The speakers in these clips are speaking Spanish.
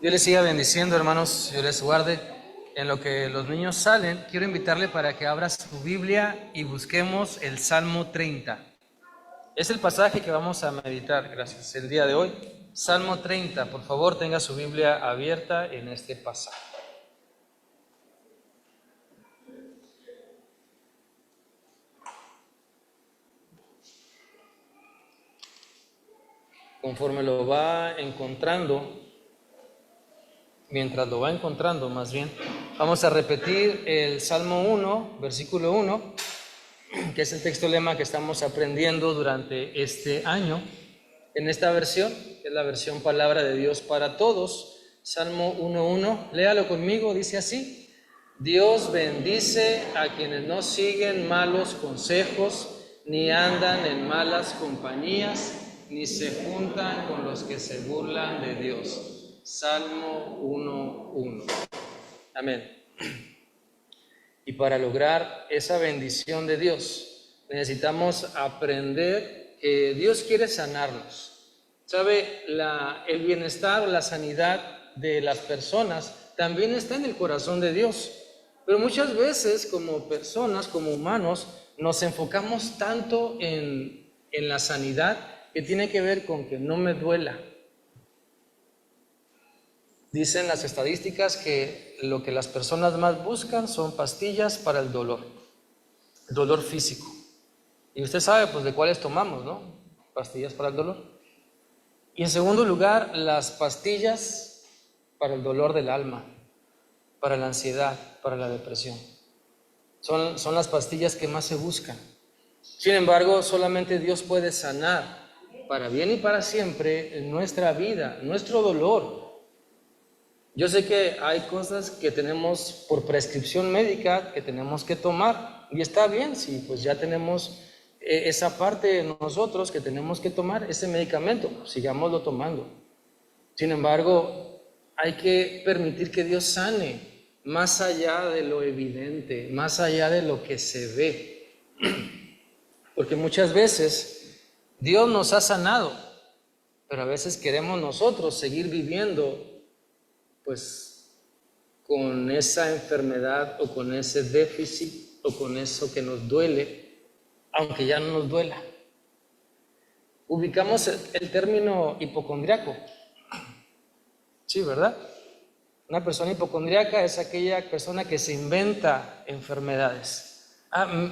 Dios les siga bendiciendo, hermanos, Dios les guarde. En lo que los niños salen, quiero invitarle para que abra su Biblia y busquemos el Salmo 30. Es el pasaje que vamos a meditar, gracias, el día de hoy. Salmo 30, por favor, tenga su Biblia abierta en este pasaje. Conforme lo va encontrando, mientras lo va encontrando más bien, vamos a repetir el Salmo 1, versículo 1, que es el texto lema que estamos aprendiendo durante este año. En esta versión, que es la versión Palabra de Dios para Todos, Salmo 1:1, léalo conmigo, dice así: Dios bendice a quienes no siguen malos consejos, ni andan en malas compañías, ni se juntan con los que se burlan de Dios. Salmo 1:1. Amén. Y para lograr esa bendición de Dios, necesitamos aprender que Dios quiere sanarnos. ¿Sabe? El bienestar o la sanidad de las personas también está en el corazón de Dios. Pero muchas veces, como personas, como humanos, nos enfocamos tanto en la sanidad que tiene que ver con que no me duela. Dicen las estadísticas que lo que las personas más buscan son pastillas para el dolor físico. Y usted sabe pues de cuáles tomamos, ¿no? Pastillas para el dolor. Y en segundo lugar, las pastillas para el dolor del alma, para la ansiedad, para la depresión. Son las pastillas que más se buscan. Sin embargo, solamente Dios puede sanar para bien y para siempre nuestra vida, nuestro dolor. Yo sé que hay cosas que tenemos por prescripción médica que tenemos que tomar, y está bien si pues ya tenemos esa parte de nosotros que tenemos que tomar ese medicamento, sigámoslo tomando. Sin embargo, hay que permitir que Dios sane más allá de lo evidente, más allá de lo que se ve, porque muchas veces Dios nos ha sanado, pero a veces queremos nosotros seguir viviendo pues con esa enfermedad o con ese déficit o con eso que nos duele, aunque ya no nos duela. Ubicamos el término hipocondriaco. Sí, ¿verdad? Una persona hipocondriaca es aquella persona que se inventa enfermedades.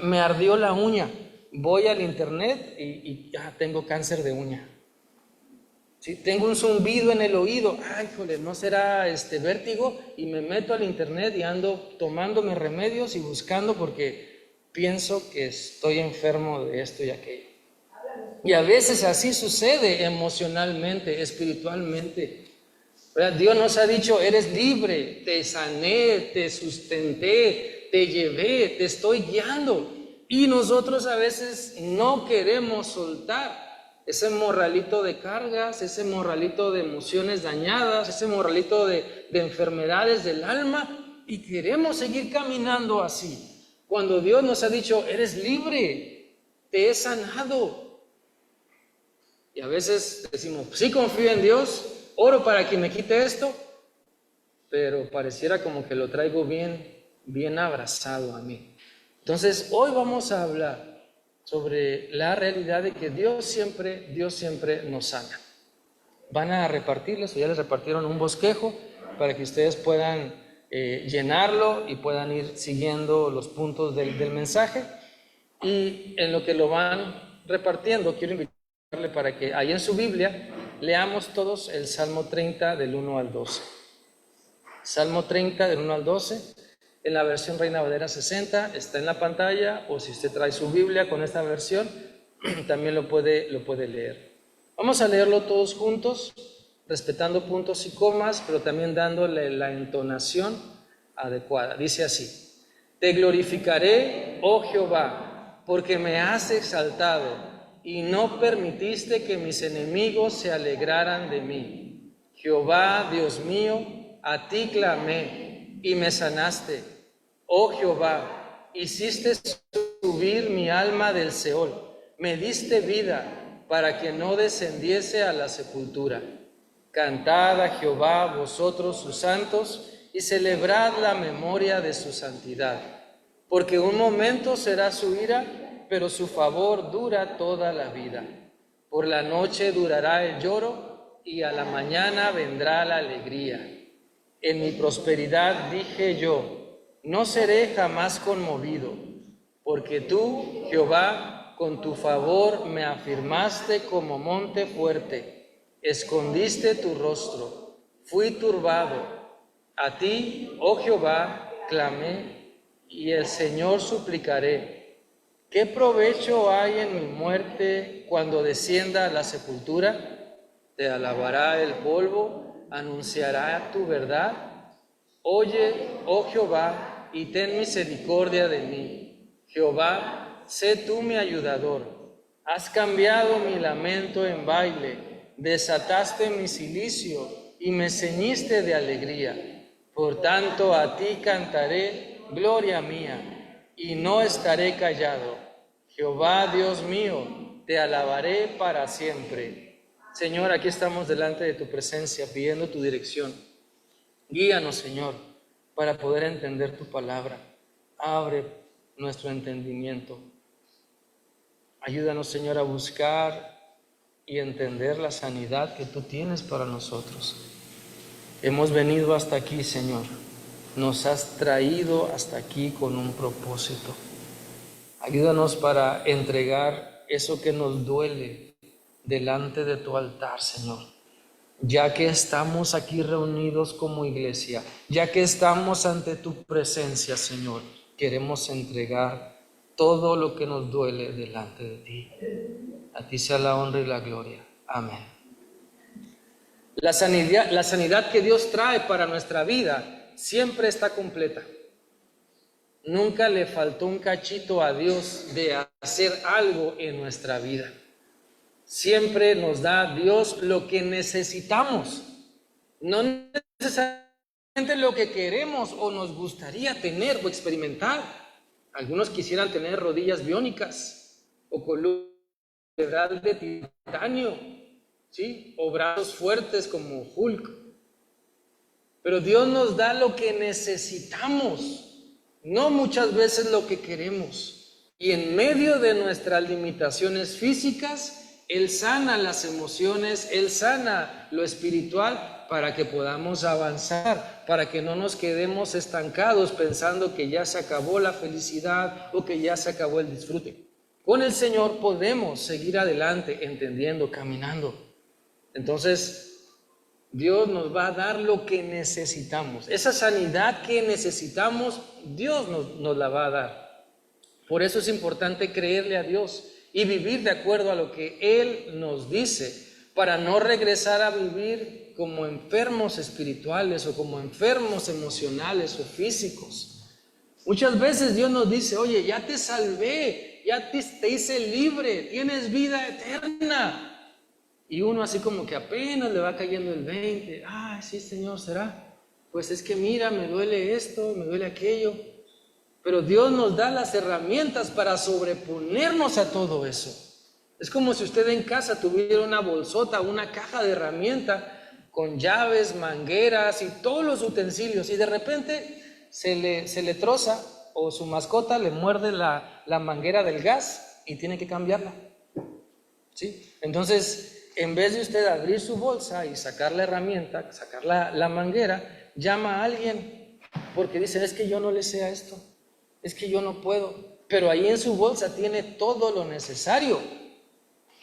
Me ardió la uña, voy al internet y tengo cáncer de uña. ¿Sí? Tengo un zumbido en el oído, híjole, ¿no será vértigo? Y me meto al internet y ando tomándome remedios y buscando porque pienso que estoy enfermo de esto y aquello. Y a veces así sucede emocionalmente, espiritualmente. ¿Verdad? Dios nos ha dicho, eres libre, te sané, te sustenté, te llevé, te estoy guiando. Y nosotros a veces no queremos soltar ese morralito de cargas, ese morralito de emociones dañadas, ese morralito de enfermedades del alma, y queremos seguir caminando así. Cuando Dios nos ha dicho, eres libre, te he sanado. Y a veces decimos, sí confío en Dios, oro para que me quite esto, pero pareciera como que lo traigo bien abrazado a mí. Entonces, hoy vamos a hablar sobre la realidad de que Dios siempre nos sana. Van a repartirles, o ya les repartieron un bosquejo para que ustedes puedan llenarlo y puedan ir siguiendo los puntos del mensaje. Y en lo que lo van repartiendo, quiero invitarle para que ahí en su Biblia leamos todos el Salmo 30 del 1 al 12. Salmo 30 del 1 al 12. En la versión Reina Valera 60, está en la pantalla, o si usted trae su Biblia con esta versión, también lo puede leer. Vamos a leerlo todos juntos, respetando puntos y comas, pero también dándole la entonación adecuada. Dice así: Te glorificaré, oh Jehová, porque me has exaltado, y no permitiste que mis enemigos se alegraran de mí. Jehová, Dios mío, a ti clamé, y me sanaste. Oh Jehová, hiciste subir mi alma del Seol, me diste vida para que no descendiese a la sepultura. Cantad a Jehová vosotros sus santos y celebrad la memoria de su santidad. Porque un momento será su ira, pero su favor dura toda la vida. Por la noche durará el lloro y a la mañana vendrá la alegría. En mi prosperidad dije yo, no seré jamás conmovido, porque tú, Jehová, con tu favor me afirmaste como monte fuerte. Escondiste tu rostro, fui turbado. A ti, oh Jehová, clamé, y el Señor suplicaré. ¿Qué provecho hay en mi muerte cuando descienda a la sepultura? Te alabará el polvo, anunciará tu verdad. Oye, oh Jehová, y ten misericordia de mí. Jehová, sé tú mi ayudador. Has cambiado mi lamento en baile. Desataste mi cilicio y me ceñiste de alegría. Por tanto, a ti cantaré, gloria mía, y no estaré callado. Jehová, Dios mío, te alabaré para siempre. Señor, aquí estamos delante de tu presencia, pidiendo tu dirección. Guíanos, Señor, para poder entender tu palabra. Abre nuestro entendimiento. Ayúdanos, Señor, a buscar y entender la sanidad que tú tienes para nosotros. Hemos venido hasta aquí, Señor. Nos has traído hasta aquí con un propósito. Ayúdanos para entregar eso que nos duele delante de tu altar, Señor. Ya que estamos aquí reunidos como iglesia, ya que estamos ante tu presencia, Señor, queremos entregar todo lo que nos duele delante de ti. A ti sea la honra y la gloria. Amén. La sanidad que Dios trae para nuestra vida siempre está completa. Nunca le faltó un cachito a Dios de hacer algo en nuestra vida. Siempre nos da Dios lo que necesitamos, no necesariamente lo que queremos o nos gustaría tener o experimentar. Algunos quisieran tener rodillas biónicas o columna vertebral de titanio, ¿sí? O brazos fuertes como Hulk. Pero Dios nos da lo que necesitamos, no muchas veces lo que queremos. Y en medio de nuestras limitaciones físicas, Él sana las emociones, Él sana lo espiritual para que podamos avanzar, para que no nos quedemos estancados pensando que ya se acabó la felicidad o que ya se acabó el disfrute. Con el Señor podemos seguir adelante, entendiendo, caminando. Entonces, Dios nos va a dar lo que necesitamos. Esa sanidad que necesitamos, Dios nos la va a dar. Por eso es importante creerle a Dios y vivir de acuerdo a lo que Él nos dice, para no regresar a vivir como enfermos espirituales o como enfermos emocionales o físicos. Muchas veces Dios nos dice, oye, ya te salvé, ya te hice libre, tienes vida eterna. Y uno así como que apenas le va cayendo el 20. Ay, sí, Señor, ¿será? Pues es que mira, me duele esto, me duele aquello. Pero Dios nos da las herramientas para sobreponernos a todo eso. Es como si usted en casa tuviera una bolsota, una caja de herramientas con llaves, mangueras y todos los utensilios. Y de repente se le troza o su mascota le muerde la manguera del gas y tiene que cambiarla. ¿Sí? Entonces, en vez de usted abrir su bolsa y sacar la herramienta, sacar la manguera, llama a alguien porque dice, es que yo no le sé a esto, es que yo no puedo. Pero ahí en su bolsa tiene todo lo necesario.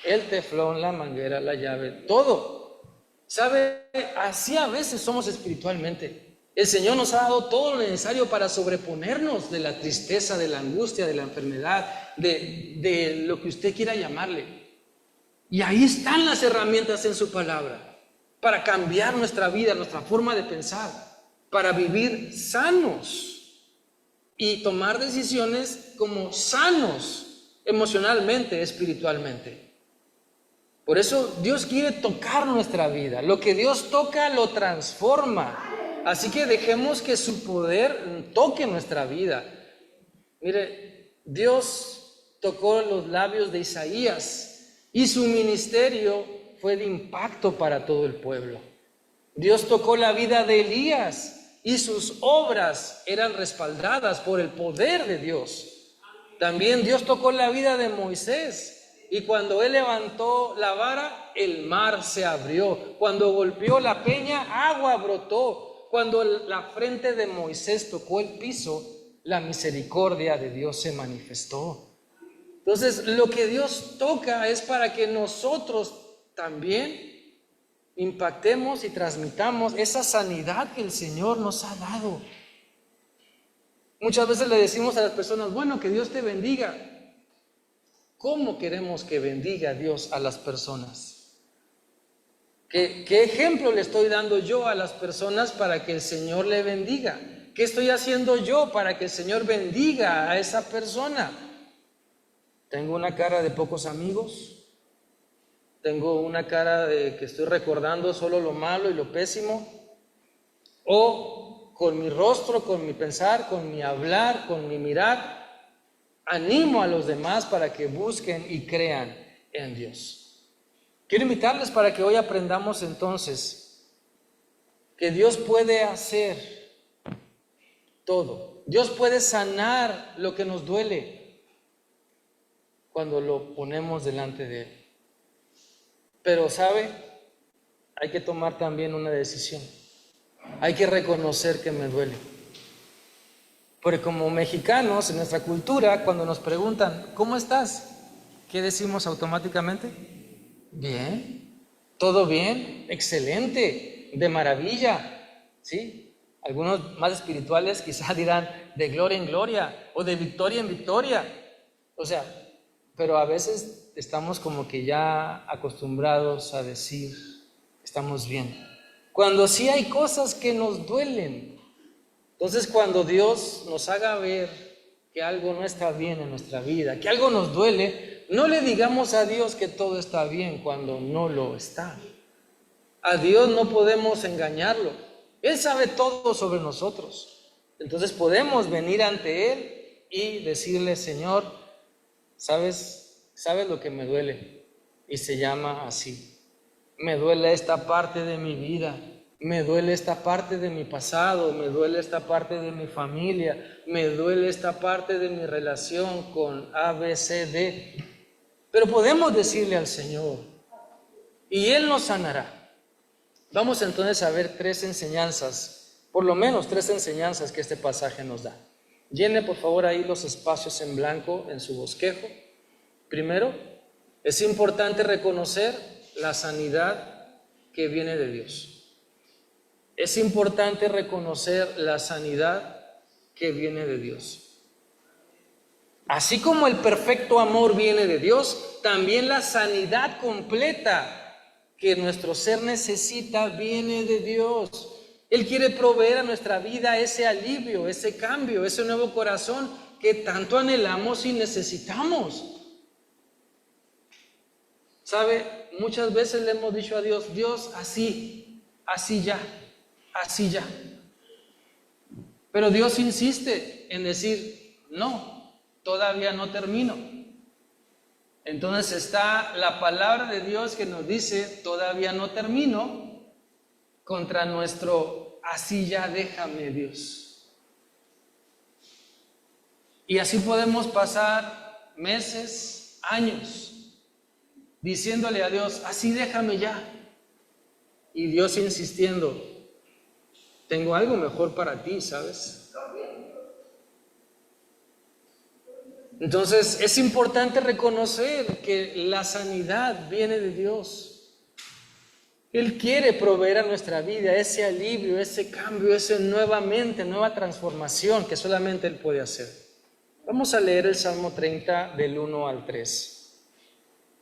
El teflón, la manguera, la llave, todo. ¿Sabe? Así a veces somos espiritualmente. El Señor nos ha dado todo lo necesario para sobreponernos de la tristeza, de la angustia, de la enfermedad, de lo que usted quiera llamarle. Y ahí están las herramientas en su palabra para cambiar nuestra vida, nuestra forma de pensar, para vivir sanos y tomar decisiones como sanos emocionalmente, espiritualmente. Por eso Dios quiere tocar nuestra vida. Lo que Dios toca lo transforma. Así que dejemos que su poder toque nuestra vida. Mire, Dios tocó los labios de Isaías y su ministerio fue de impacto para todo el pueblo. Dios tocó la vida de Elías y sus obras eran respaldadas por el poder de Dios. También Dios tocó la vida de Moisés y cuando él levantó la vara, el mar se abrió. Cuando golpeó la peña, agua brotó. Cuando la frente de Moisés tocó el piso, la misericordia de Dios se manifestó. Entonces, lo que Dios toca es para que nosotros también impactemos y transmitamos esa sanidad que el Señor nos ha dado. Muchas veces le decimos a las personas, bueno, que Dios te bendiga. ¿Cómo queremos que bendiga Dios a las personas? ¿Qué ejemplo le estoy dando yo a las personas para que el Señor le bendiga? ¿Qué estoy haciendo yo para que el Señor bendiga a esa persona? ¿Tengo una cara de pocos amigos? ¿Tengo una cara de que estoy recordando solo lo malo y lo pésimo? ¿O con mi rostro, con mi pensar, con mi hablar, con mi mirar, animo a los demás para que busquen y crean en Dios? Quiero invitarles para que hoy aprendamos entonces que Dios puede hacer todo. Dios puede sanar lo que nos duele cuando lo ponemos delante de Él. Pero, ¿sabe? Hay que tomar también una decisión. Hay que reconocer que me duele. Porque como mexicanos, en nuestra cultura, cuando nos preguntan, ¿cómo estás? ¿Qué decimos automáticamente? Bien, todo bien, excelente, de maravilla, ¿sí? Algunos más espirituales quizás dirán de gloria en gloria o de victoria en victoria. O sea, pero a veces estamos como que ya acostumbrados a decir, estamos bien. Cuando sí hay cosas que nos duelen. Entonces, cuando Dios nos haga ver que algo no está bien en nuestra vida, que algo nos duele, no le digamos a Dios que todo está bien cuando no lo está. A Dios no podemos engañarlo. Él sabe todo sobre nosotros. Entonces podemos venir ante Él y decirle, Señor, ¿sabes lo que me duele? Y se llama así. Me duele esta parte de mi vida. Me duele esta parte de mi pasado, me duele esta parte de mi familia, me duele esta parte de mi relación con A, B, C, D. Pero podemos decirle al Señor y Él nos sanará. Vamos entonces a ver 3 enseñanzas, por lo menos 3 enseñanzas que este pasaje nos da. Llene por favor ahí los espacios en blanco en su bosquejo. Primero, es importante reconocer la sanidad que viene de Dios. Es importante reconocer la sanidad que viene de Dios. Así como el perfecto amor viene de Dios, también la sanidad completa que nuestro ser necesita viene de Dios. Él quiere proveer a nuestra vida ese alivio, ese cambio, ese nuevo corazón que tanto anhelamos y necesitamos. ¿Sabe? Muchas veces le hemos dicho a Dios, Dios, así ya. Así ya. Pero Dios insiste en decir, no, todavía no termino. Entonces está la palabra de Dios que nos dice, todavía no termino, contra nuestro, así ya déjame Dios. Y así podemos pasar meses, años, diciéndole a Dios, así déjame ya. Y Dios insistiendo, tengo algo mejor para ti, ¿sabes? Entonces es importante reconocer que la sanidad viene de Dios. Él quiere proveer a nuestra vida ese alivio, ese cambio, esa nueva transformación que solamente Él puede hacer. Vamos a leer el Salmo 30 del 1 al 3.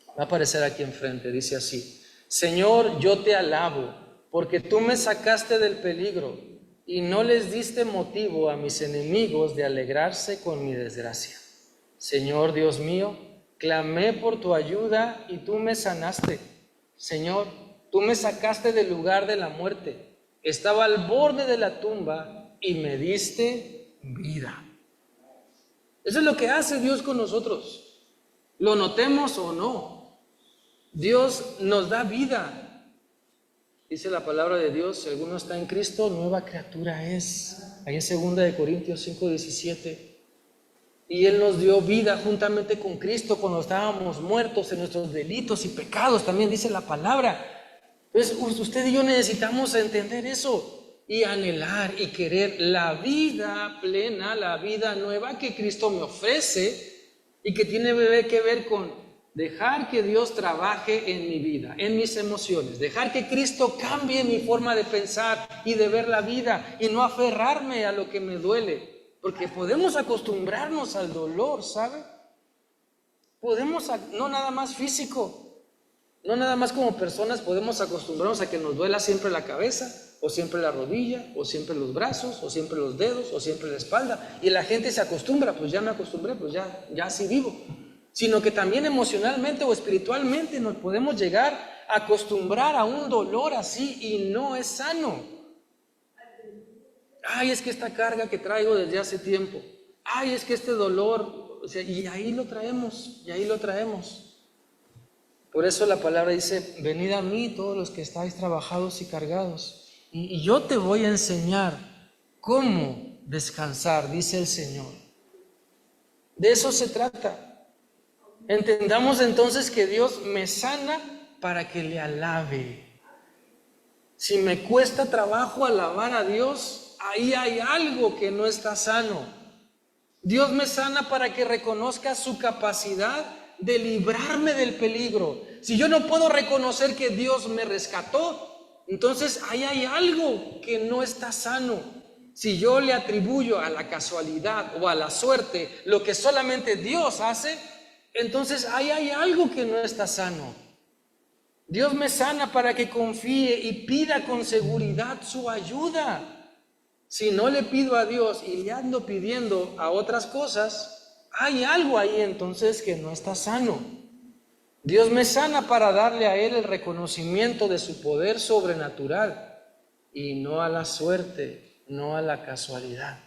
Va a aparecer aquí enfrente, dice así: Señor, yo te alabo, porque tú me sacaste del peligro y no les diste motivo a mis enemigos de alegrarse con mi desgracia. Señor Dios mío, clamé por tu ayuda y tú me sanaste. Señor, tú me sacaste del lugar de la muerte. Estaba al borde de la tumba y me diste vida. Eso es lo que hace Dios con nosotros. Lo notemos o no. Dios nos da vida. Dice la palabra de Dios, si alguno está en Cristo, nueva criatura es. Ahí en 2 Corintios 5:17. Y Él nos dio vida juntamente con Cristo cuando estábamos muertos en nuestros delitos y pecados, también dice la palabra. Entonces, usted y yo necesitamos entender eso y anhelar y querer la vida plena, la vida nueva que Cristo me ofrece y que tiene que ver con dejar que Dios trabaje en mi vida, en mis emociones, dejar que Cristo cambie mi forma de pensar y de ver la vida y no aferrarme a lo que me duele, porque podemos acostumbrarnos al dolor, ¿sabe? Podemos, no nada más físico, no nada más como personas podemos acostumbrarnos a que nos duela siempre la cabeza, o siempre la rodilla, o siempre los brazos, o siempre los dedos, o siempre la espalda, y la gente se acostumbra, pues ya me acostumbré, pues ya así vivo. Sino que también emocionalmente o espiritualmente nos podemos llegar a acostumbrar a un dolor así y no es sano. Ay, es que esta carga que traigo desde hace tiempo, ay, es que este dolor, o sea, y ahí lo traemos, Por eso la palabra dice, venid a mí todos los que estáis trabajados y cargados, y yo te voy a enseñar cómo descansar, dice el Señor. De eso se trata. Entendamos entonces que Dios me sana para que le alabe. Si me cuesta trabajo alabar a Dios, ahí hay algo que no está sano. Dios me sana para que reconozca su capacidad de librarme del peligro. Si yo no puedo reconocer que Dios me rescató, entonces ahí hay algo que no está sano. Si yo le atribuyo a la casualidad o a la suerte lo que solamente Dios hace, entonces ahí hay algo que no está sano. Dios me sana para que confíe y pida con seguridad su ayuda. Si no le pido a Dios y le ando pidiendo a otras cosas, hay algo ahí entonces que no está sano. Dios me sana para darle a Él el reconocimiento de su poder sobrenatural y no a la suerte, no a la casualidad.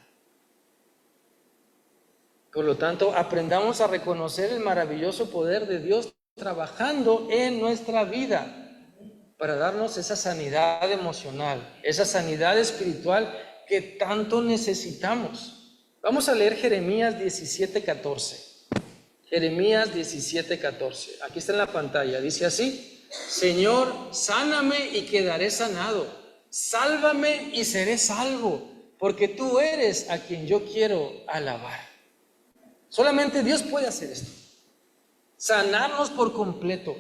Por lo tanto, aprendamos a reconocer el maravilloso poder de Dios trabajando en nuestra vida para darnos esa sanidad emocional, esa sanidad espiritual que tanto necesitamos. Vamos a leer Jeremías 17:14. Jeremías 17:14. Aquí está en la pantalla. Dice así: Señor, sáname y quedaré sanado. Sálvame y seré salvo, porque tú eres a quien yo quiero alabar. Solamente Dios puede hacer esto. Sanarnos por completo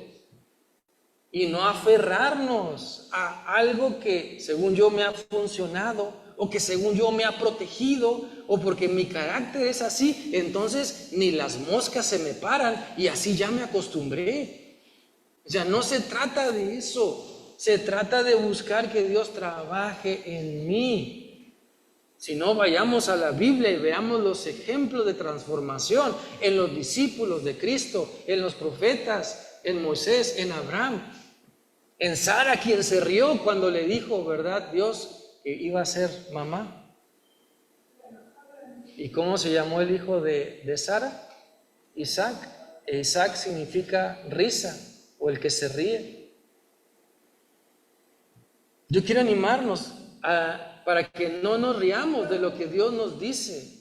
y no aferrarnos a algo que según yo me ha funcionado o que según yo me ha protegido o porque mi carácter es así, entonces ni las moscas se me paran y así ya me acostumbré. O sea, no se trata de eso, se trata de buscar que Dios trabaje en mí. Si no, vayamos a la Biblia y veamos los ejemplos de transformación en los discípulos de Cristo, en los profetas, en Moisés, en Abraham, en Sara, quien se rió cuando le dijo, ¿verdad?, Dios, que iba a ser mamá. ¿Y cómo se llamó el hijo de Sara? Isaac. E Isaac significa risa o el que se ríe. Yo quiero animarnos para que no nos riamos de lo que Dios nos dice.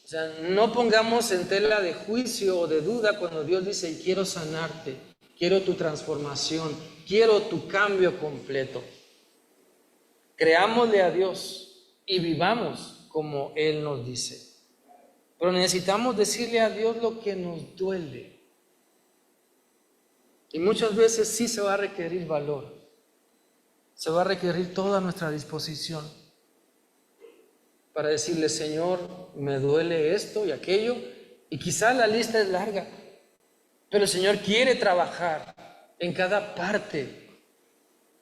O sea, no pongamos en tela de juicio o de duda cuando Dios dice, quiero sanarte, quiero tu transformación, quiero tu cambio completo. Creámosle a Dios y vivamos como Él nos dice. Pero necesitamos decirle a Dios lo que nos duele. Y muchas veces sí se va a requerir valor. Se va a requerir toda nuestra disposición para decirle, Señor, me duele esto y aquello, y quizá la lista es larga, pero el Señor quiere trabajar en cada parte.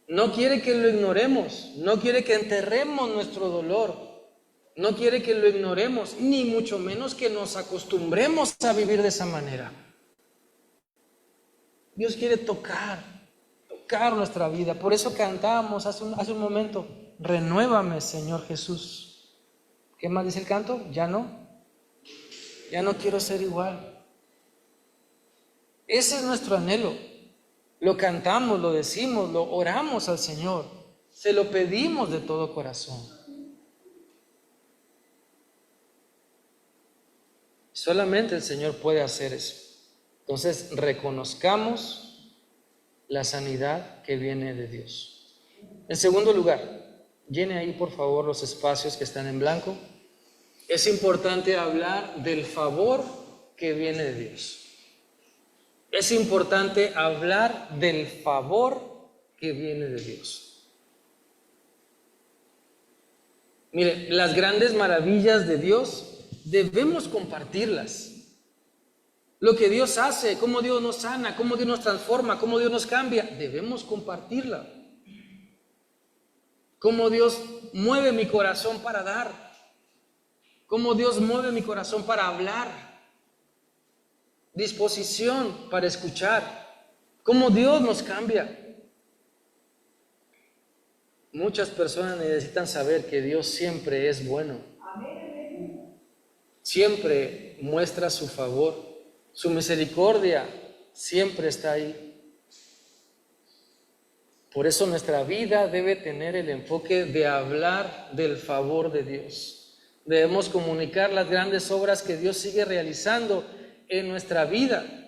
No quiere que lo ignoremos, no quiere que enterremos nuestro dolor, no quiere que lo ignoremos, ni mucho menos que nos acostumbremos a vivir de esa manera. Dios quiere tocar nuestra vida. Por eso cantábamos hace un momento, renuévame, Señor Jesús. ¿Qué más dice el canto? Ya no quiero ser igual. Ese es nuestro anhelo. Lo cantamos, lo decimos, lo oramos al Señor. Se lo pedimos de todo corazón. Solamente el Señor puede hacer eso. Entonces, reconozcamos la sanidad que viene de Dios. En segundo lugar, llene ahí por favor los espacios que están en blanco. Es importante hablar del favor que viene de Dios. Es importante hablar del favor que viene de Dios. Mire, las grandes maravillas de Dios debemos compartirlas. Lo que Dios hace, cómo Dios nos sana, cómo Dios nos transforma, cómo Dios nos cambia, debemos compartirla. Cómo Dios mueve mi corazón para dar, cómo Dios mueve mi corazón para hablar, disposición para escuchar, cómo Dios nos cambia. Muchas personas necesitan saber que Dios siempre es bueno, siempre muestra su favor. Su misericordia siempre está ahí. Por eso nuestra vida debe tener el enfoque de hablar del favor de Dios. Debemos comunicar las grandes obras que Dios sigue realizando en nuestra vida.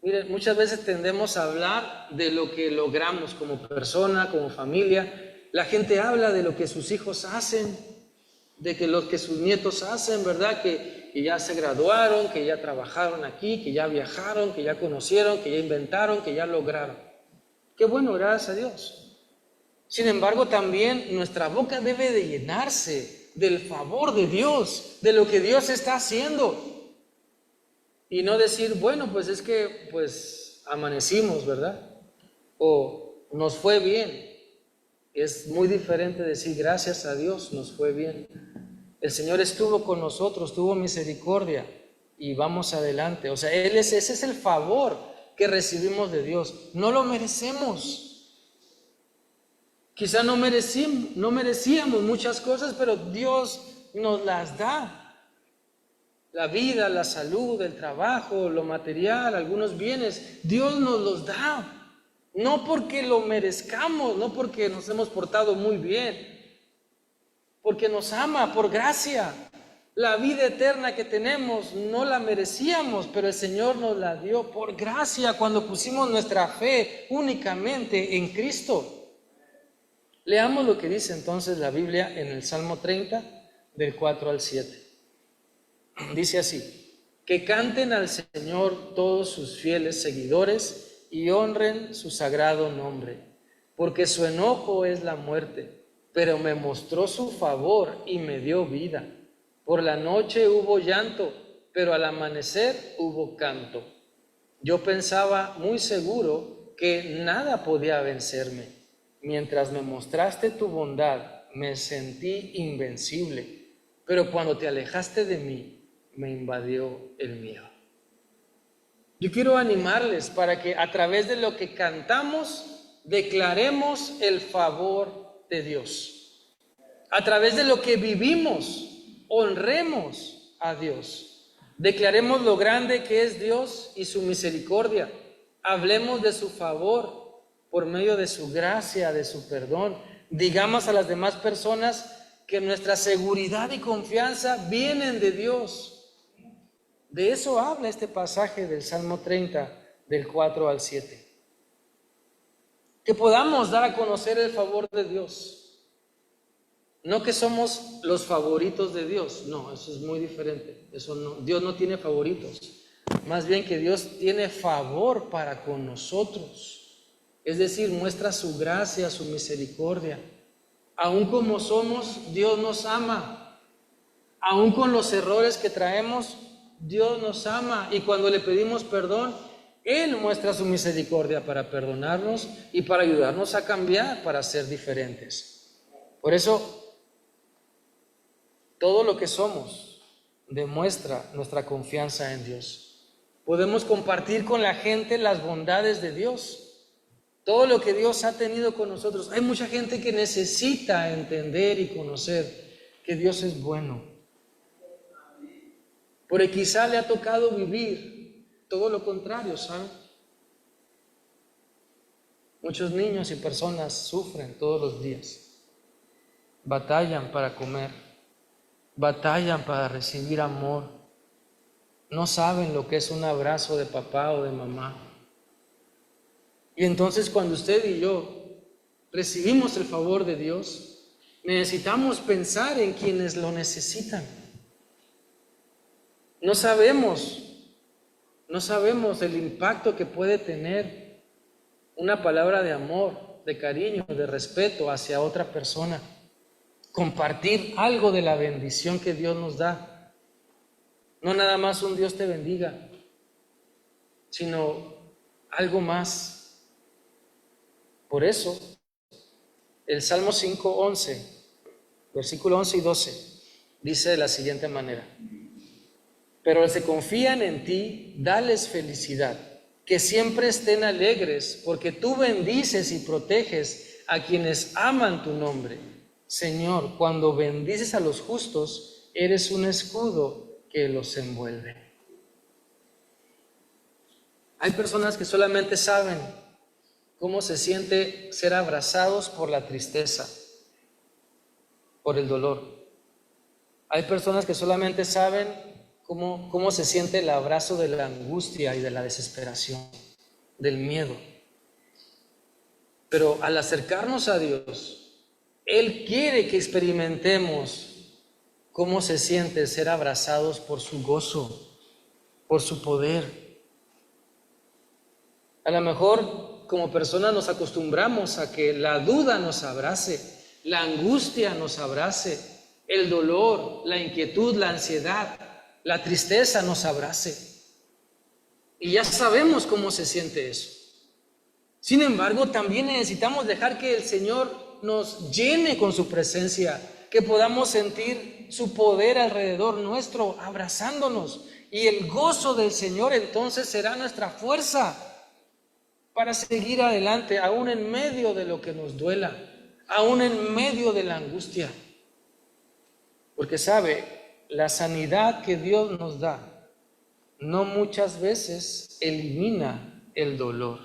Miren, muchas veces tendemos a hablar de lo que logramos como persona, como familia. La gente habla de lo que sus hijos hacen, de que lo que sus nietos hacen, ¿verdad? Que ya se graduaron, que ya trabajaron aquí, que ya viajaron, que ya conocieron, que ya inventaron, que ya lograron. Qué bueno, gracias a Dios. Sin embargo, también nuestra boca debe de llenarse del favor de Dios, de lo que Dios está haciendo. Y no decir, bueno, pues es que pues amanecimos, ¿verdad? O nos fue bien. Es muy diferente decir gracias a Dios, nos fue bien. El Señor estuvo con nosotros, tuvo misericordia y vamos adelante. O sea, ese es el favor que recibimos de Dios. No lo merecemos. Quizá no merecíamos muchas cosas, pero Dios nos las da. La vida, la salud, el trabajo, lo material, algunos bienes, Dios nos los da. No porque lo merezcamos, no porque nos hemos portado muy bien, porque nos ama por gracia. La vida eterna que tenemos no la merecíamos, pero el Señor nos la dio por gracia cuando pusimos nuestra fe únicamente en Cristo. Leamos lo que dice entonces la Biblia en el Salmo 30, del 4 al 7. Dice así: que canten al Señor todos sus fieles seguidores y honren su sagrado nombre, porque su enojo es la muerte, pero me mostró su favor y me dio vida. Por la noche hubo llanto, pero al amanecer hubo canto. Yo pensaba muy seguro que nada podía vencerme. Mientras me mostraste tu bondad, me sentí invencible, pero cuando te alejaste de mí, me invadió el miedo. Yo quiero animarles para que a través de lo que cantamos, declaremos el favor de Dios. A través de lo que vivimos, honremos a Dios. Declaremos lo grande que es Dios y su misericordia. Hablemos de su favor por medio de su gracia, de su perdón. Digamos a las demás personas que nuestra seguridad y confianza vienen de Dios. De eso habla este pasaje del Salmo 30, del 4 al 7. Que podamos dar a conocer el favor de Dios. No que somos los favoritos de Dios, no, eso es muy diferente. Eso no, Dios no tiene favoritos. Más bien que Dios tiene favor para con nosotros. Es decir, muestra su gracia, su misericordia. Aún como somos, Dios nos ama. Aún con los errores que traemos, Dios nos ama. Y cuando le pedimos perdón, Él muestra su misericordia para perdonarnos y para ayudarnos a cambiar, para ser diferentes. Por eso, todo lo que somos demuestra nuestra confianza en Dios. Podemos compartir con la gente las bondades de Dios. Todo lo que Dios ha tenido con nosotros. Hay mucha gente que necesita entender y conocer que Dios es bueno. Porque quizá le ha tocado vivir todo lo contrario, ¿saben? Muchos niños y personas sufren todos los días. Batallan para comer, batallan para recibir amor. No saben lo que es un abrazo de papá o de mamá. Y entonces cuando usted y yo recibimos el favor de Dios, necesitamos pensar en quienes lo necesitan. No sabemos el impacto que puede tener una palabra de amor, de cariño, de respeto hacia otra persona. Compartir algo de la bendición que Dios nos da. No nada más un Dios te bendiga, sino algo más. Por eso, el Salmo 5:11, versículo 11 y 12, dice de la siguiente manera: pero los que confían en ti, dales felicidad, que siempre estén alegres, porque tú bendices y proteges a quienes aman tu nombre. Señor, cuando bendices a los justos, eres un escudo que los envuelve. Hay personas que solamente saben cómo se siente ser abrazados por la tristeza, por el dolor. Hay personas que solamente saben cómo se siente el abrazo de la angustia y de la desesperación, del miedo. Pero al acercarnos a Dios, Él quiere que experimentemos cómo se siente ser abrazados por su gozo, por su poder. A lo mejor como personas nos acostumbramos a que la duda nos abrace, la angustia nos abrace, el dolor, la inquietud, la ansiedad, la tristeza nos abrace. Y ya sabemos cómo se siente eso. Sin embargo, también necesitamos dejar que el Señor nos llene con su presencia, que podamos sentir su poder alrededor nuestro, abrazándonos. Y el gozo del Señor entonces será nuestra fuerza para seguir adelante, aún en medio de lo que nos duela, aún en medio de la angustia. Porque sabe, la sanidad que Dios nos da no muchas veces elimina el dolor,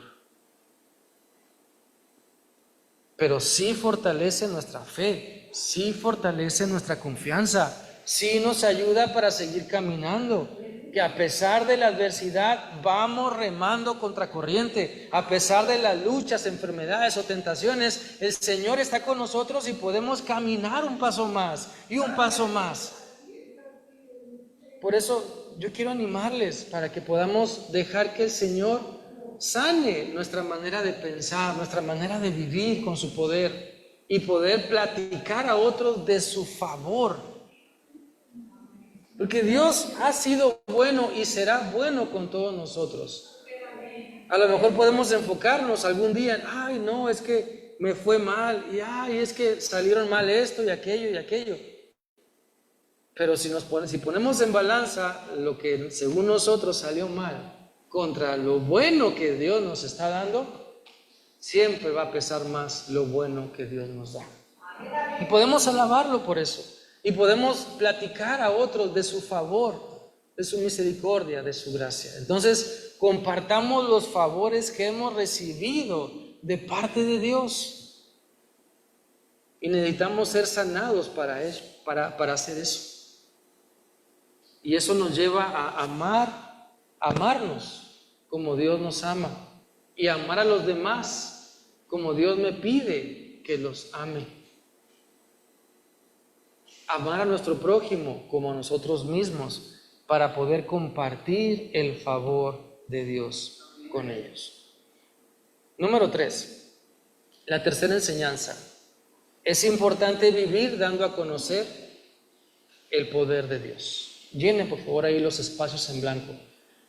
pero sí fortalece nuestra fe, sí fortalece nuestra confianza, sí nos ayuda para seguir caminando, que a pesar de la adversidad vamos remando contra corriente, a pesar de las luchas, enfermedades o tentaciones, el Señor está con nosotros y podemos caminar un paso más y un paso más. Por eso yo quiero animarles para que podamos dejar que el Señor sane nuestra manera de pensar, nuestra manera de vivir con su poder y poder platicar a otros de su favor. Porque Dios ha sido bueno y será bueno con todos nosotros. A lo mejor podemos enfocarnos algún día en, ay no, es que me fue mal, y ay, es que salieron mal esto y aquello y aquello. Pero si ponemos en balanza lo que según nosotros salió mal contra lo bueno que Dios nos está dando, siempre va a pesar más lo bueno que Dios nos da. Y podemos alabarlo por eso. Y podemos platicar a otros de su favor, de su misericordia, de su gracia. Entonces, compartamos los favores que hemos recibido de parte de Dios. Y necesitamos ser sanados para hacer eso. Y eso nos lleva a amarnos como Dios nos ama y amar a los demás como Dios me pide que los ame. Amar a nuestro prójimo como a nosotros mismos para poder compartir el favor de Dios con ellos. Número 3, la tercera enseñanza. Es importante vivir dando a conocer el poder de Dios. Llene por favor ahí los espacios en blanco.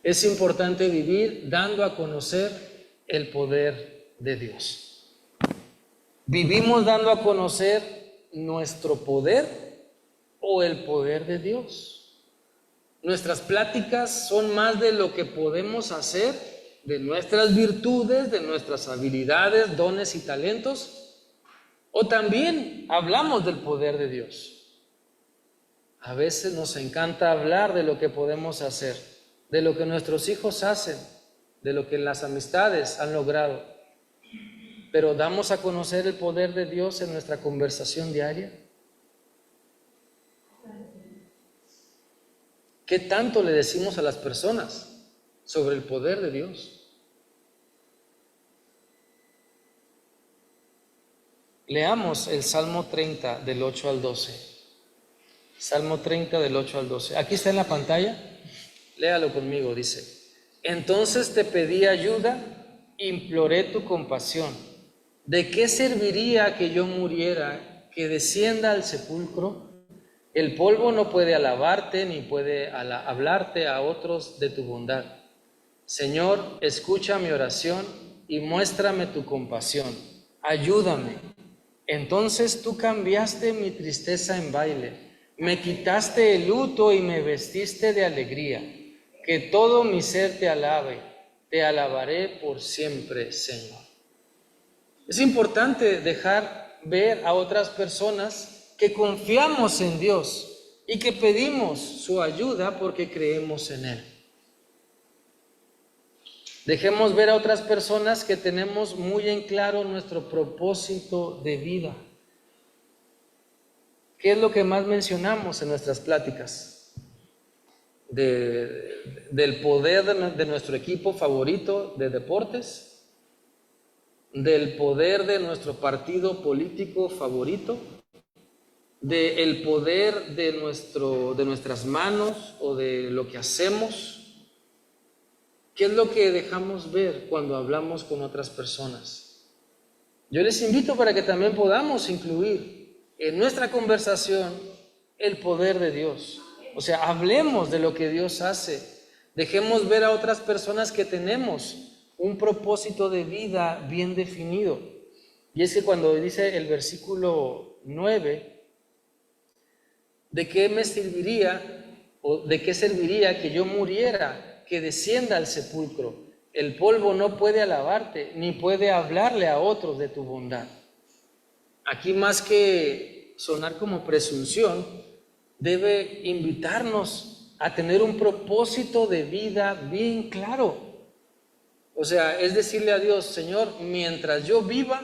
Es importante vivir dando a conocer el poder de Dios. ¿Vivimos dando a conocer nuestro poder o el poder de Dios? Nuestras pláticas son más de lo que podemos hacer, de nuestras virtudes, de nuestras habilidades, dones y talentos, o también hablamos del poder de Dios. A veces nos encanta hablar de lo que podemos hacer, de lo que nuestros hijos hacen, de lo que las amistades han logrado. pero ¿damos a conocer el poder de Dios en nuestra conversación diaria? ¿Qué tanto le decimos a las personas sobre el poder de Dios? Leamos el Salmo 30 del 8 al 12. Salmo 30 del 8 al 12. Aquí está en la pantalla. Léalo conmigo, dice: Entonces te pedí ayuda, imploré tu compasión. ¿De qué serviría que yo muriera, que descienda al sepulcro? El polvo no puede alabarte, ni puede hablarte a otros de tu bondad. Señor, escucha mi oración y muéstrame tu compasión. Ayúdame. Entonces tú cambiaste mi tristeza en baile. Me quitaste el luto y me vestiste de alegría. Que todo mi ser te alabe. Te alabaré por siempre, Señor. Es importante dejar ver a otras personas que confiamos en Dios y que pedimos su ayuda porque creemos en Él. Dejemos ver a otras personas que tenemos muy en claro nuestro propósito de vida. ¿Qué es lo que más mencionamos en nuestras pláticas? Del poder de nuestro equipo favorito de deportes, del poder de nuestro partido político favorito, del poder de nuestras manos o de lo que hacemos. ¿Qué es lo que dejamos ver cuando hablamos con otras personas? Yo les invito para que también podamos incluir en nuestra conversación el poder de Dios. O sea, hablemos de lo que Dios hace. Dejemos ver a otras personas que tenemos un propósito de vida bien definido. Y es que cuando dice el versículo 9, ¿de qué me serviría o de qué serviría que yo muriera, que descienda al sepulcro? El polvo no puede alabarte, ni puede hablarle a otros de tu bondad. Aquí, más que sonar como presunción, debe invitarnos a tener un propósito de vida bien claro. O sea, es decirle a Dios: Señor, mientras yo viva,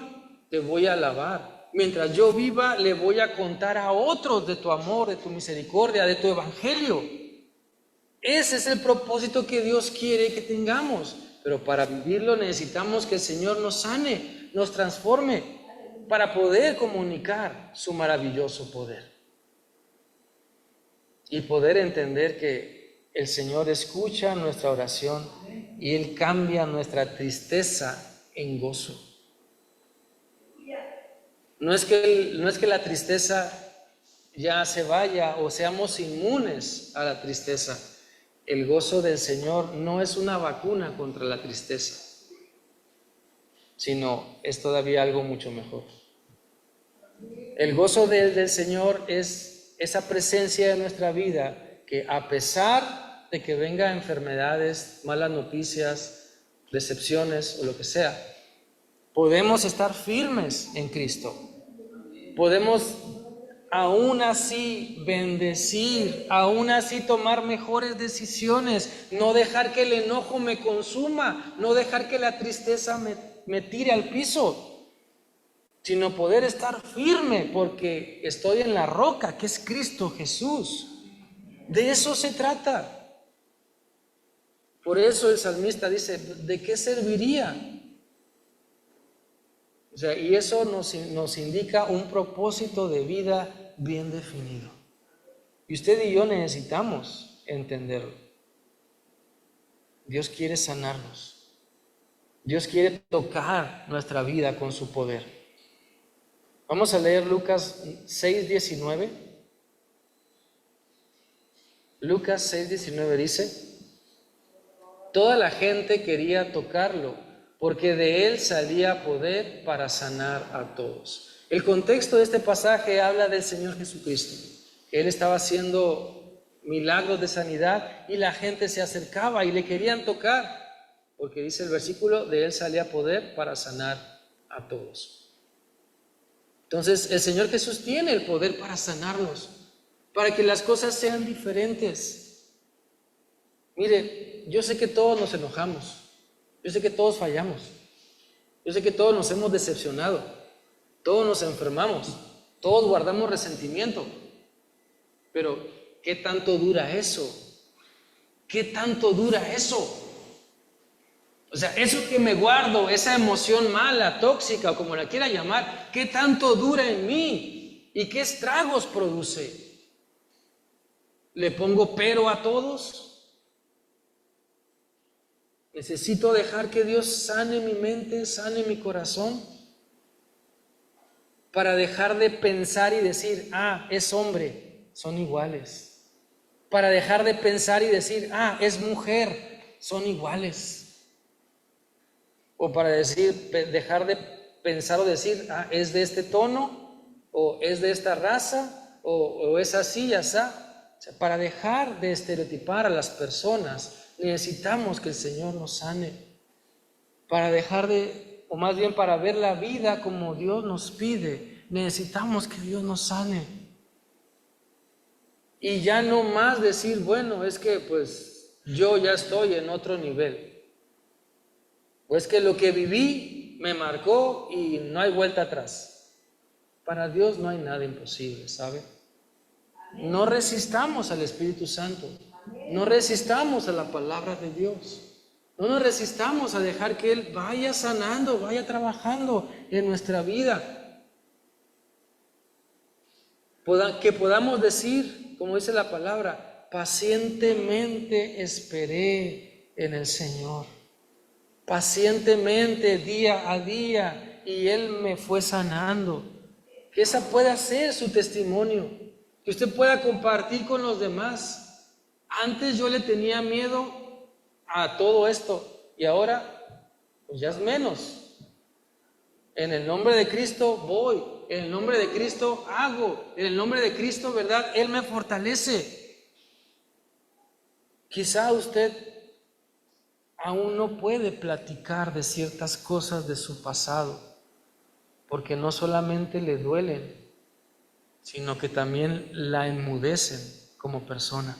te voy a alabar. Mientras yo viva, le voy a contar a otros de tu amor, de tu misericordia, de tu evangelio. Ese es el propósito que Dios quiere que tengamos. Pero para vivirlo necesitamos que el Señor nos sane, nos transforme, para poder comunicar su maravilloso poder. Y poder entender que el Señor escucha nuestra oración y Él cambia nuestra tristeza en gozo. No es que la tristeza ya se vaya o seamos inmunes a la tristeza. El gozo del Señor no es una vacuna contra la tristeza, sino es todavía algo mucho mejor. El gozo del Señor es esa presencia de nuestra vida que, a pesar de que vengan enfermedades, malas noticias, decepciones o lo que sea, podemos estar firmes en Cristo. Podemos aún así bendecir, aún así tomar mejores decisiones, no dejar que el enojo me consuma, no dejar que la tristeza me tire al piso, sino poder estar firme porque estoy en la roca que es Cristo Jesús. De eso se trata. Por eso el salmista dice: ¿de qué serviría? O sea, y eso nos indica un propósito de vida bien definido. Y usted y yo necesitamos entenderlo. Dios quiere sanarnos. Dios quiere tocar nuestra vida con su poder. Vamos a leer Lucas 6:19. Lucas 6:19 dice: toda la gente quería tocarlo, porque de él salía poder para sanar a todos. El contexto de este pasaje habla del Señor Jesucristo. Él estaba haciendo milagros de sanidad y la gente se acercaba y le querían tocar, porque dice el versículo: de él salía poder para sanar a todos. Entonces el Señor Jesús tiene el poder para sanarnos, para que las cosas sean diferentes. Mire, yo sé que todos nos enojamos, yo sé que todos fallamos, Yo sé que todos nos hemos decepcionado, todos nos enfermamos, todos guardamos resentimiento, pero ¿qué tanto dura eso? ¿Qué tanto dura eso? O sea, eso que me guardo, esa emoción mala, tóxica o como la quiera llamar, ¿qué tanto dura en mí? ¿Y qué estragos produce? ¿Le pongo pero a todos? ¿Necesito dejar que Dios sane mi mente, sane mi corazón? Para dejar de pensar y decir, es hombre, son iguales. Para dejar de pensar y decir, es mujer, son iguales. O para dejar de pensar o decir, es de este tono, o es de esta raza, o es así y así. O sea, para dejar de estereotipar a las personas, necesitamos que el Señor nos sane. Para dejar o más bien para ver la vida como Dios nos pide, necesitamos que Dios nos sane. Y ya no más decir, bueno, es que pues yo ya estoy en otro nivel. Pues que lo que viví me marcó y no hay vuelta atrás. Para Dios no hay nada imposible, ¿sabe? No resistamos al Espíritu Santo, no resistamos a la palabra de Dios, no nos resistamos a dejar que Él vaya sanando, vaya trabajando en nuestra vida. Que podamos decir, como dice la palabra, pacientemente esperé en el Señor. Pacientemente, día a día, y Él me fue sanando. Que esa pueda ser su testimonio, que usted pueda compartir con los demás. Antes yo le tenía miedo a todo esto, y ahora, pues ya es menos. En el nombre de Cristo voy, en el nombre de Cristo hago, en el nombre de Cristo, ¿verdad? Él me fortalece. Quizá usted aún no puede platicar de ciertas cosas de su pasado, porque no solamente le duelen, sino que también la enmudecen como persona.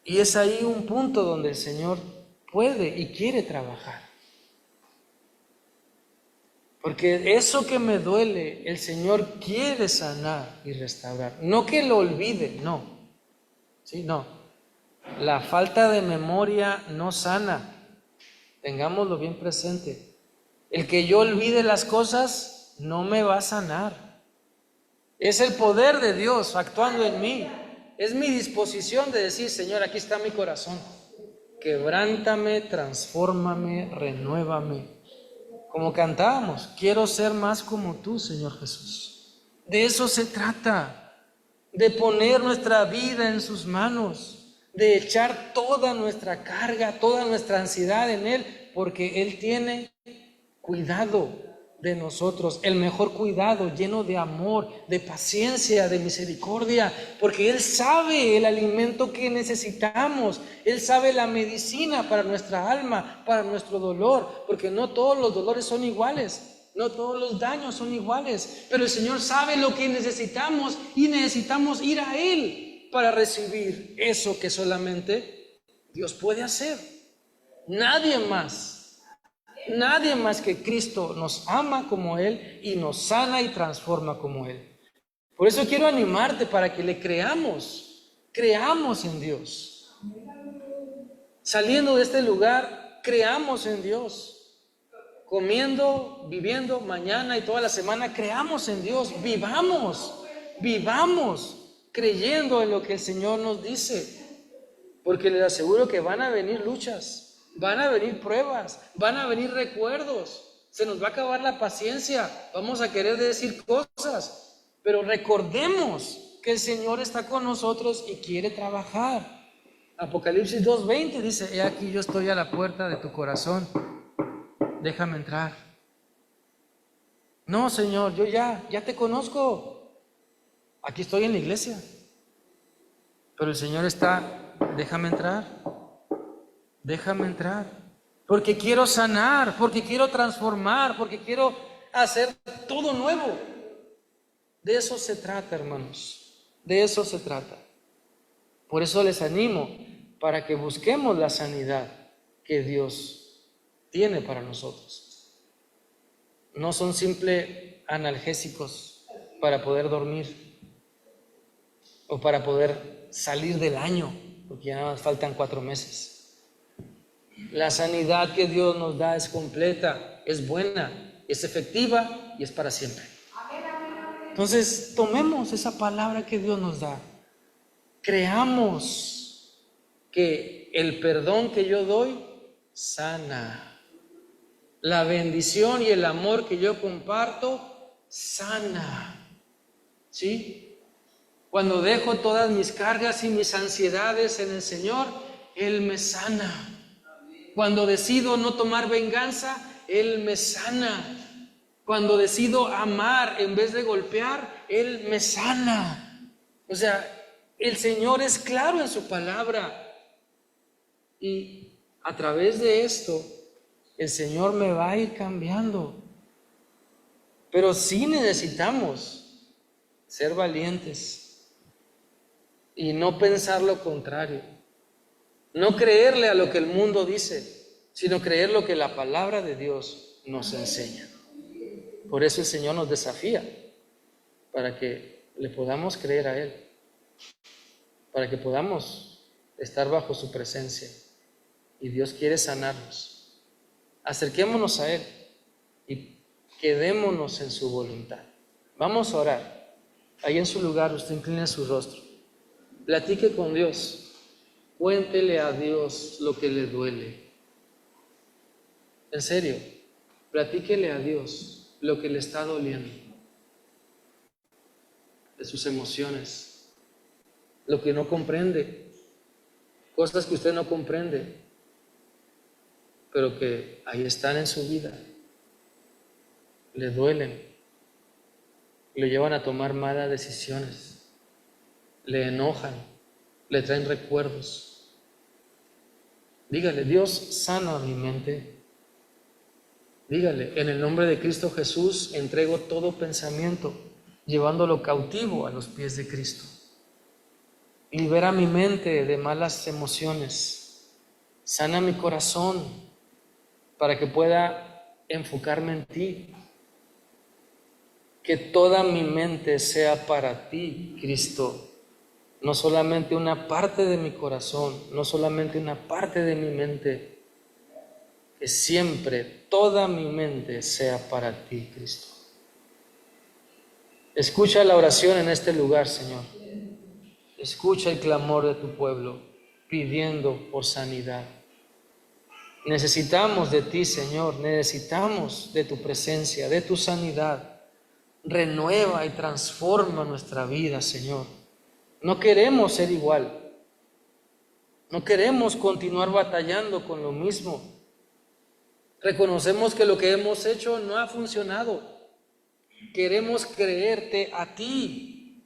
Y es ahí un punto donde el Señor puede y quiere trabajar. Porque eso que me duele, el Señor quiere sanar y restaurar. No que lo olvide, no. Sí, no. La falta de memoria no sana. Tengámoslo bien presente. El que yo olvide las cosas no me va a sanar. Es el poder de Dios actuando en mí. Es mi disposición de decir, Señor, aquí está mi corazón. Quebrántame, transfórmame, renuévame. Como cantábamos, quiero ser más como tú, Señor Jesús. De eso se trata, de poner nuestra vida en sus manos, de echar toda nuestra carga, toda nuestra ansiedad en Él, porque Él tiene cuidado de nosotros, el mejor cuidado, lleno de amor, de paciencia, de misericordia, porque Él sabe el alimento que necesitamos, Él sabe la medicina para nuestra alma, para nuestro dolor, porque no todos los dolores son iguales, no todos los daños son iguales, pero el Señor sabe lo que necesitamos y necesitamos ir a Él para recibir eso que solamente Dios puede hacer. Nadie más que Cristo nos ama como Él y nos sana y transforma como Él. Por eso quiero animarte para que le creamos en Dios. Saliendo de este lugar, creamos en Dios. Comiendo, viviendo mañana y toda la semana, creamos en Dios. Vivamos creyendo en lo que el Señor nos dice. Porque les aseguro que van a venir luchas. Van a venir pruebas, van a venir recuerdos, se nos va a acabar la paciencia, vamos a querer decir cosas, pero recordemos que el Señor está con nosotros y quiere trabajar. Apocalipsis 2:20 dice, he aquí yo estoy a la puerta de tu corazón, déjame entrar. No, Señor, yo ya te conozco, aquí estoy en la iglesia, pero el Señor está, déjame entrar. Déjame entrar, porque quiero sanar, porque quiero transformar, porque quiero hacer todo nuevo. De eso se trata, hermanos, de eso se trata. Por eso les animo para que busquemos la sanidad que Dios tiene para nosotros. No son simples analgésicos para poder dormir o para poder salir del año, porque ya nada más faltan 4 meses. La sanidad que Dios nos da es completa, es buena, es efectiva y es para siempre. Entonces, tomemos esa palabra que Dios nos da. Creamos que el perdón que yo doy sana. La bendición y el amor que yo comparto sana. ¿Sí? Cuando dejo todas mis cargas y mis ansiedades en el Señor, Él me sana. Cuando decido no tomar venganza, Él me sana. Cuando decido amar en vez de golpear, Él me sana. O sea, el Señor es claro en su palabra. Y a través de esto, el Señor me va a ir cambiando. Pero sí necesitamos ser valientes y no pensar lo contrario. No creerle a lo que el mundo dice, sino creer lo que la palabra de Dios nos enseña. Por eso el Señor nos desafía, para que le podamos creer a Él, para que podamos estar bajo su presencia. Y Dios quiere sanarnos. Acerquémonos a Él y quedémonos en su voluntad. Vamos a orar. Ahí en su lugar usted inclina su rostro. Platique con Dios. Cuéntele a Dios lo que le duele. En serio, platíquele a Dios lo que le está doliendo, de sus emociones, lo que no comprende, cosas que usted no comprende, pero que ahí están en su vida, le duelen, le llevan a tomar malas decisiones, le enojan, le traen recuerdos. Dígale: Dios, sana mi mente. Dígale: en el nombre de Cristo Jesús entrego todo pensamiento, llevándolo cautivo a los pies de Cristo. Libera mi mente de malas emociones. Sana mi corazón para que pueda enfocarme en ti. Que toda mi mente sea para ti, Cristo. No solamente una parte de mi corazón, no solamente una parte de mi mente. Que siempre toda mi mente sea para ti, Cristo. Escucha la oración en este lugar, Señor. Escucha el clamor de tu pueblo pidiendo por sanidad. Necesitamos de ti, Señor. Necesitamos de tu presencia, de tu sanidad. Renueva y transforma nuestra vida, Señor. No queremos ser igual. No queremos continuar batallando con lo mismo. Reconocemos que lo que hemos hecho no ha funcionado. Queremos creerte a ti.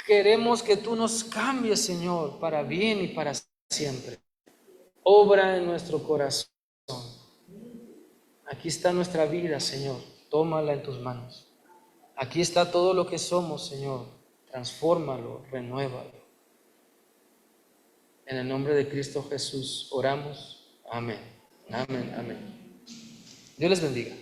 Queremos que tú nos cambies, Señor, para bien y para siempre. Obra en nuestro corazón. Aquí está nuestra vida, Señor. Tómala en tus manos. Aquí está todo lo que somos, Señor. Transfórmalo, renuévalo. En el nombre de Cristo Jesús oramos. Amén. Amén. Amén. Dios les bendiga.